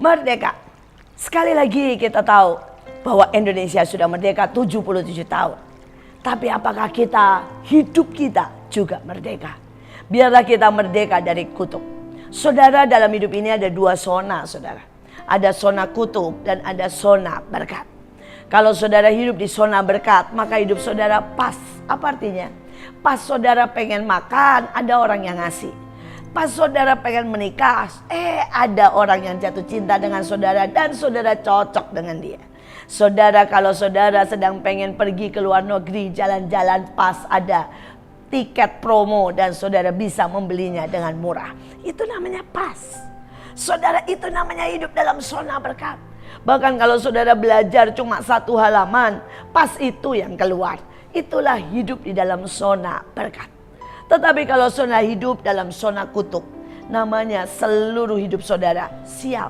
Merdeka. Sekali lagi kita tahu bahwa Indonesia sudah merdeka 77 tahun. Tapi apakah hidup kita juga merdeka? Biarlah kita merdeka dari kutub. Saudara, dalam hidup ini ada dua zona, saudara. Ada zona kutub dan ada zona berkat. Kalau saudara hidup di zona berkat, maka hidup saudara pas. Apa artinya? Pas saudara pengen makan, ada orang yang ngasih. Pas saudara pengen menikah, ada orang yang jatuh cinta dengan saudara dan saudara cocok dengan dia. Saudara, kalau saudara sedang pengen pergi ke luar negeri, jalan-jalan, pas ada tiket promo dan saudara bisa membelinya dengan murah. Itu namanya pas. Saudara, itu namanya hidup dalam zona berkat. Bahkan kalau saudara belajar cuma satu halaman, pas itu yang keluar. Itulah hidup di dalam zona berkat. Tetapi kalau saudara hidup dalam zona kutub, namanya seluruh hidup saudara sial.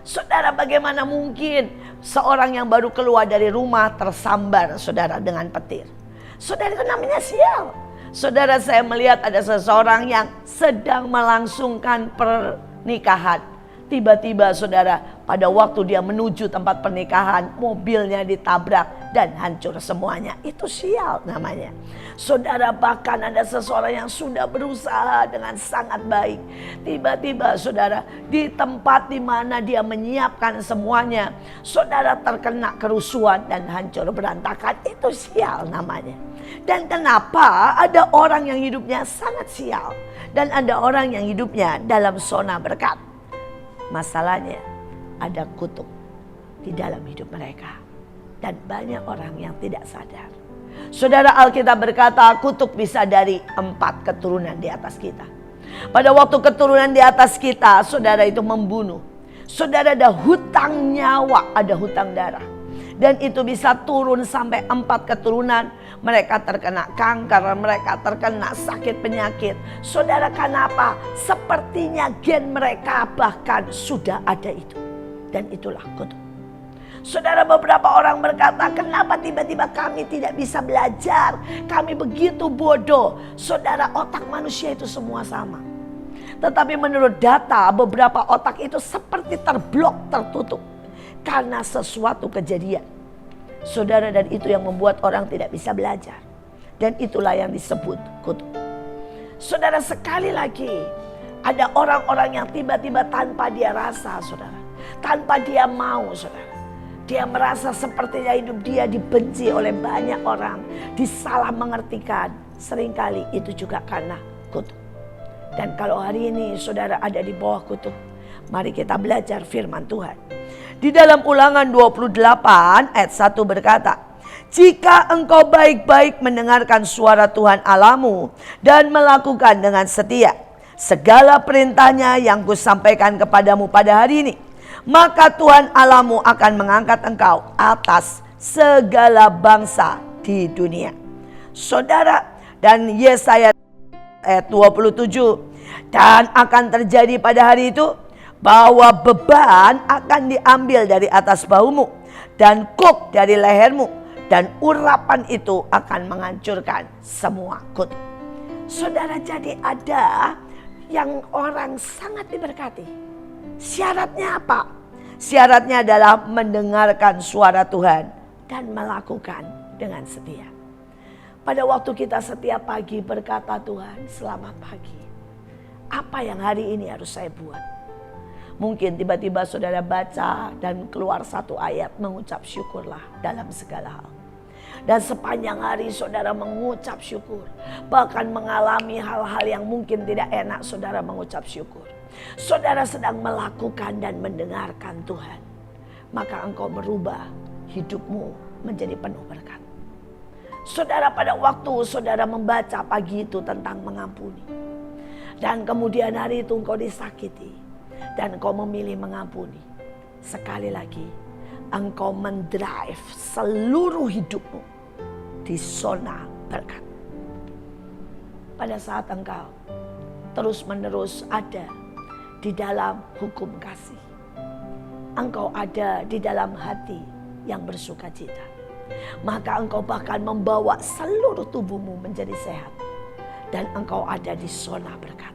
Saudara, bagaimana mungkin seorang yang baru keluar dari rumah tersambar saudara dengan petir? Saudara, itu namanya sial. Saudara, saya melihat ada seseorang yang sedang melangsungkan pernikahan. Tiba-tiba saudara, pada waktu dia menuju tempat pernikahan, mobilnya ditabrak dan hancur semuanya. Itu sial namanya. Saudara, bahkan ada seseorang yang sudah berusaha dengan sangat baik. Tiba-tiba saudara, di tempat di mana dia menyiapkan semuanya, saudara terkena kerusuhan dan hancur berantakan. Itu sial namanya. Dan kenapa ada orang yang hidupnya sangat sial dan ada orang yang hidupnya dalam zona berkat? Masalahnya ada kutub di dalam hidup mereka dan banyak orang yang tidak sadar. Saudara, Alkitab berkata kutub bisa dari 4 keturunan di atas kita. Pada waktu keturunan di atas kita, saudara itu membunuh. Saudara, ada hutang nyawa, ada hutang darah. Dan itu bisa turun sampai 4 keturunan. Mereka terkena kanker, mereka terkena sakit penyakit. Saudara, kenapa? Sepertinya gen mereka bahkan sudah ada itu. Dan itulah kutub. Saudara, beberapa orang berkata, kenapa tiba-tiba kami tidak bisa belajar? Kami begitu bodoh. Saudara, otak manusia itu semua sama. Tetapi menurut data, beberapa otak itu seperti terblok, tertutup. Karena sesuatu kejadian. Saudara, dan itu yang membuat orang tidak bisa belajar. Dan itulah yang disebut kutub. Saudara, sekali lagi, ada orang-orang yang tiba-tiba tanpa dia rasa, saudara. Tanpa dia mau, saudara. Dia merasa sepertinya hidup dia dibenci oleh banyak orang. Disalah mengertikan. Seringkali itu juga karena kutub. Dan kalau hari ini saudara ada di bawah kutub, mari kita belajar firman Tuhan. Di dalam Ulangan 28 ayat 1 berkata, jika engkau baik-baik mendengarkan suara Tuhan Allahmu dan melakukan dengan setia segala perintahnya yang kusampaikan kepadamu pada hari ini, maka Tuhan Allahmu akan mengangkat engkau atas segala bangsa di dunia. Saudara, dan Yesaya ayat 27, dan akan terjadi pada hari itu bahwa beban akan diambil dari atas bahumu dan kuk dari lehermu, dan urapan itu akan menghancurkan semua kutub. Saudara, jadi ada yang orang sangat diberkati. Syaratnya apa? Syaratnya adalah mendengarkan suara Tuhan dan melakukan dengan setia. Pada waktu kita setiap pagi berkata, Tuhan, selamat pagi. Apa yang hari ini harus saya buat? Mungkin tiba-tiba saudara baca dan keluar satu ayat, mengucap syukurlah dalam segala hal. Dan sepanjang hari saudara mengucap syukur. Bahkan mengalami hal-hal yang mungkin tidak enak, saudara mengucap syukur. Saudara sedang melakukan dan mendengarkan Tuhan. Maka engkau merubah hidupmu menjadi penuh berkat. Saudara, pada waktu saudara membaca pagi itu tentang mengampuni. Dan kemudian hari itu engkau disakiti. Dan engkau memilih mengampuni. Sekali lagi, engkau mendrive seluruh hidupmu di zona berkat. Pada saat engkau terus-menerus ada di dalam hukum kasih, engkau ada di dalam hati yang bersukacita, maka engkau bahkan membawa seluruh tubuhmu menjadi sehat. Dan engkau ada di zona berkat.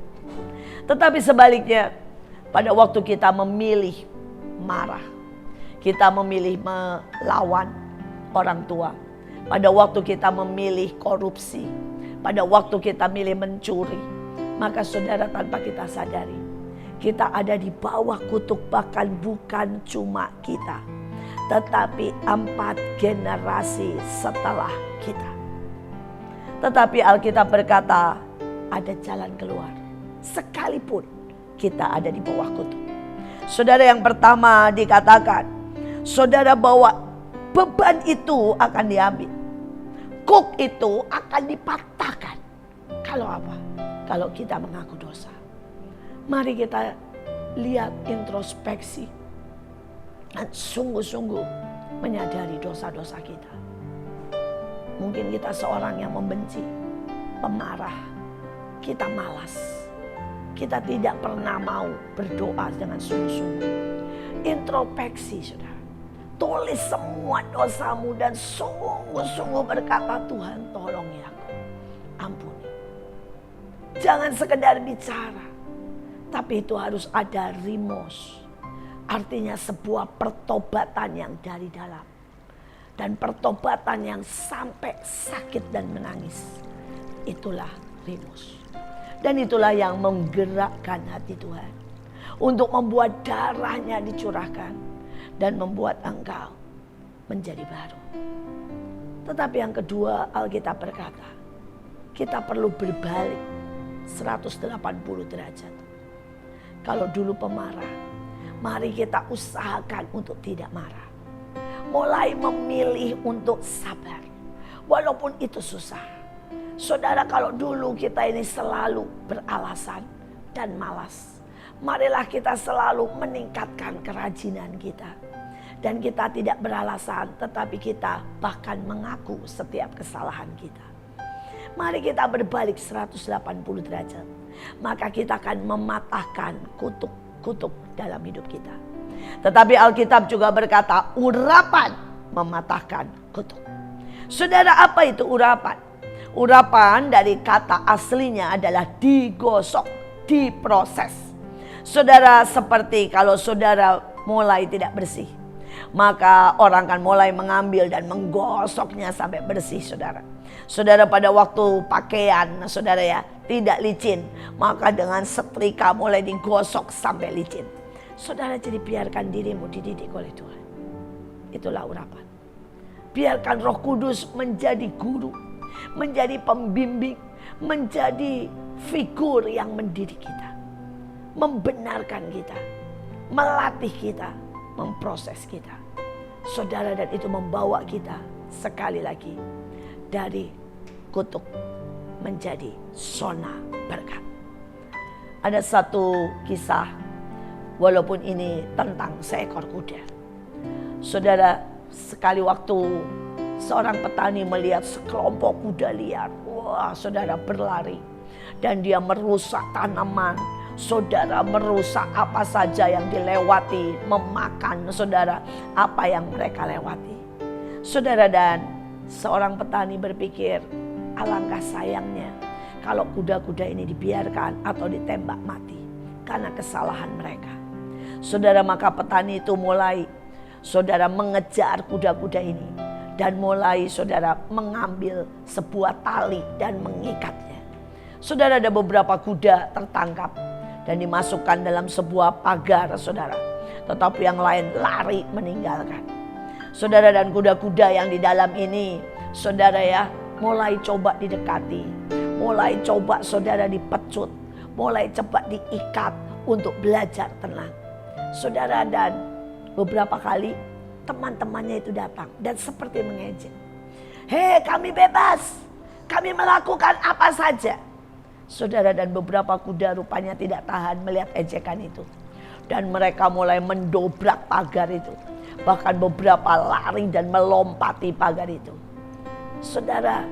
Tetapi sebaliknya, pada waktu kita memilih marah. Kita memilih melawan orang tua. Pada waktu kita memilih korupsi. Pada waktu kita milih mencuri. Maka saudara, tanpa kita sadari, kita ada di bawah kutuk, bahkan bukan cuma kita, tetapi 4 generasi setelah kita. Tetapi Alkitab berkata ada jalan keluar. Sekalipun kita ada di bawah kutuk. Saudara, yang pertama dikatakan, saudara, bahwa beban itu akan diambil. Kuk itu akan dipatahkan. Kalau apa? Kalau kita mengaku dosa. Mari kita lihat introspeksi dan sungguh-sungguh menyadari dosa-dosa kita. Mungkin kita seorang yang membenci, pemarah, kita malas, kita tidak pernah mau berdoa dengan sungguh-sungguh. Introspeksi, saudara. Tulis semua dosamu dan sungguh-sungguh berkata, Tuhan tolongi aku, ampuni. Jangan sekedar bicara, tapi itu harus ada rimos. Artinya sebuah pertobatan yang dari dalam. Dan pertobatan yang sampai sakit dan menangis. Itulah rimos. Dan itulah yang menggerakkan hati Tuhan. Untuk membuat darahnya dicurahkan. Dan membuat engkau menjadi baru. Tetapi yang kedua, Alkitab berkata, kita perlu berbalik 180 derajat. Kalau dulu pemarah, mari kita usahakan untuk tidak marah. Mulai memilih untuk sabar. Walaupun itu susah. Saudara, kalau dulu kita ini selalu beralasan dan malas, marilah kita selalu meningkatkan kerajinan kita. Dan kita tidak beralasan, tetapi kita bahkan mengaku setiap kesalahan kita. Mari kita berbalik 180 derajat. Maka kita akan mematahkan kutuk-kutuk dalam hidup kita. Tetapi Alkitab juga berkata, urapan mematahkan kutuk. Saudara, apa itu urapan? Urapan dari kata aslinya adalah digosok, diproses. Saudara, seperti kalau saudara mulai tidak bersih, maka orang akan mulai mengambil dan menggosoknya sampai bersih, saudara. Saudara, pada waktu pakaian, saudara ya, tidak licin, maka dengan setrika mulai digosok sampai licin. Saudara, jadi biarkan dirimu dididik oleh Tuhan. Itulah urapan. Biarkan Roh Kudus menjadi guru, menjadi pembimbing, menjadi figur yang mendidik kita, membenarkan kita, melatih kita, memproses kita. Saudara, dan itu membawa kita sekali lagi dari kutuk menjadi zona berkat. Ada satu kisah, walaupun ini tentang seekor kuda. Saudara, sekali waktu seorang petani melihat sekelompok kuda liar. Wah, saudara, berlari. Dan dia merusak tanaman. Saudara, merusak apa saja yang dilewati. Memakan, saudara, apa yang mereka lewati. Saudara, dan seorang petani berpikir, alangkah sayangnya kalau kuda-kuda ini dibiarkan atau ditembak mati karena kesalahan mereka. Saudara, maka petani itu mulai, saudara, mengejar kuda-kuda ini. Dan mulai, saudara, mengambil sebuah tali dan mengikatnya. Saudara, ada beberapa kuda tertangkap dan dimasukkan dalam sebuah pagar, saudara. Tetapi yang lain lari meninggalkan. Saudara, dan kuda-kuda yang di dalam ini, saudara ya, mulai coba didekati. Mulai coba, saudara, dipecut. Mulai coba diikat untuk belajar tenang. Saudara, dan beberapa kali teman-temannya itu datang dan seperti mengejek. Hei, kami bebas. Kami melakukan apa saja. Saudara, dan beberapa kuda rupanya tidak tahan melihat ejekan itu. Dan mereka mulai mendobrak pagar itu. Bahkan beberapa lari dan melompati pagar itu. Saudara,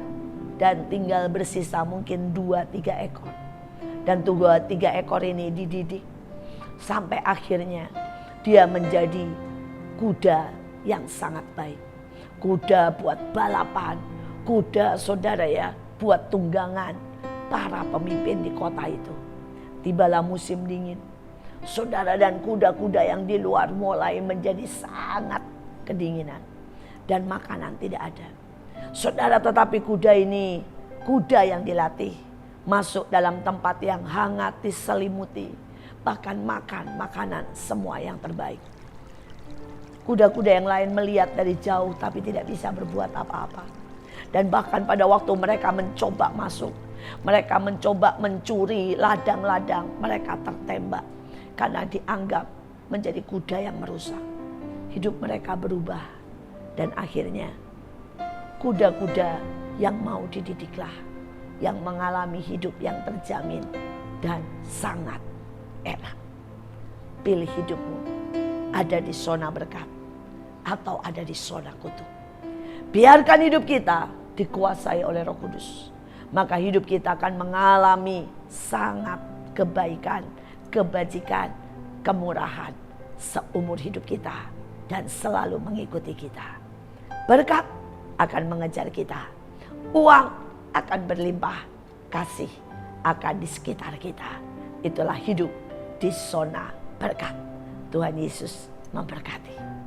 dan tinggal bersisa mungkin 2-3 ekor. Dan 2-3 ekor ini dididik. Sampai akhirnya dia menjadi kuda yang sangat baik. Kuda buat balapan. Kuda, saudara ya, buat tunggangan para pemimpin di kota itu. Tibalah musim dingin. Saudara, dan kuda-kuda yang di luar mulai menjadi sangat kedinginan. Dan makanan tidak ada. Saudara, tetapi kuda ini kuda yang dilatih. Masuk dalam tempat yang hangat, diselimuti. Bahkan makan makanan semua yang terbaik. Kuda-kuda yang lain melihat dari jauh tapi tidak bisa berbuat apa-apa. Dan bahkan pada waktu mereka mencoba masuk, mereka mencoba mencuri ladang-ladang, mereka tertembak. Karena dianggap menjadi kuda yang merusak. Hidup mereka berubah. Dan akhirnya kuda-kuda yang mau dididiklah, yang mengalami hidup yang terjamin dan sangat enak. Pilih hidupmu, ada di zona berkat atau ada di zona kutuk. Biarkan hidup kita dikuasai oleh Roh Kudus. Maka hidup kita akan mengalami sangat kebaikan, kebajikan, kemurahan seumur hidup kita dan selalu mengikuti kita. Berkat akan mengejar kita. Uang akan berlimpah. Kasih akan di sekitar kita. Itulah hidup di zona berkat. Tuhan Yesus memberkati.